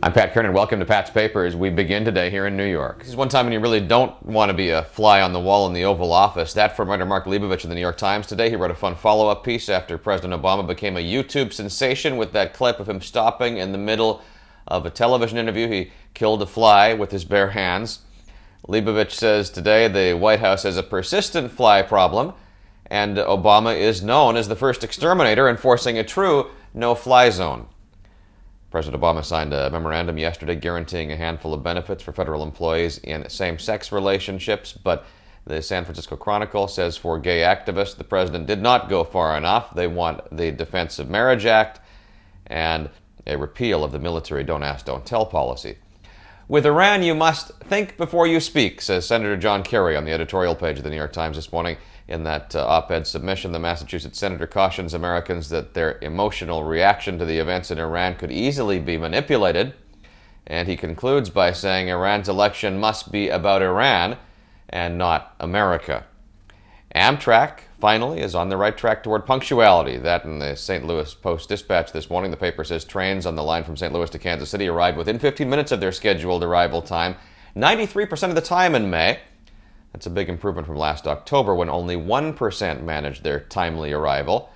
I'm Pat Kiernan. Welcome to Pat's Papers. We begin today here in New York. This is one time when you really don't want to be a fly on the wall in the Oval Office. That from writer Mark Leibovich in the New York Times today. He wrote a fun follow-up piece after President Obama became a YouTube sensation with that clip of him stopping in the middle of a television interview. He killed a fly with his bare hands. Leibovich says today the White House has a persistent fly problem, and Obama is known as the first exterminator, enforcing a true no-fly zone. President Obama signed a memorandum yesterday guaranteeing a handful of benefits for federal employees in same-sex relationships, but the San Francisco Chronicle says for gay activists, the president did not go far enough. They want the Defense of Marriage Act and a repeal of the military don't ask, don't tell policy. With Iran, you must think before you speak, says Senator John Kerry on the editorial page of the New York Times this morning. In that op-ed submission, the Massachusetts senator cautions Americans that their emotional reaction to the events in Iran could easily be manipulated. And he concludes by saying Iran's election must be about Iran and not America. Amtrak, finally, is on the right track toward punctuality. That in the St. Louis Post-Dispatch this morning. The paper says trains on the line from St. Louis to Kansas City arrived within 15 minutes of their scheduled arrival time, 93% of the time in May. That's a big improvement from last October when only 1% managed their timely arrival.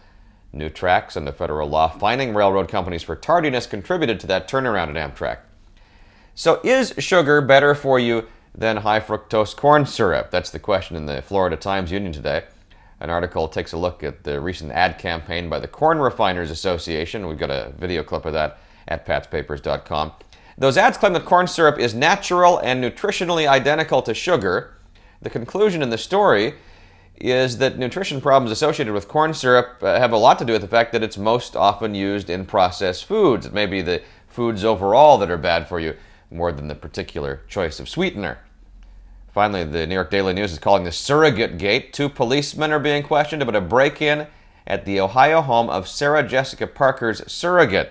New tracks and a federal law fining railroad companies for tardiness contributed to that turnaround at Amtrak. So is sugar better for you than high fructose corn syrup? That's the question in the Florida Times-Union today. An article takes a look at the recent ad campaign by the Corn Refiners Association. We've got a video clip of that at patspapers.com. Those ads claim that corn syrup is natural and nutritionally identical to sugar. The conclusion in the story is that nutrition problems associated with corn syrup have a lot to do with the fact that it's most often used in processed foods. It may be the foods overall that are bad for you more than the particular choice of sweetener. Finally, the New York Daily News is calling this Surrogate Gate. 2 policemen are being questioned about a break-in at the Ohio home of Sarah Jessica Parker's surrogate.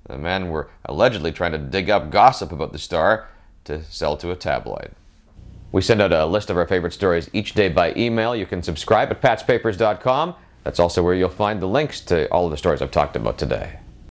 The men were allegedly trying to dig up gossip about the star to sell to a tabloid. We send out a list of our favorite stories each day by email. You can subscribe at patspapers.com. That's also where you'll find the links to all of the stories I've talked about today.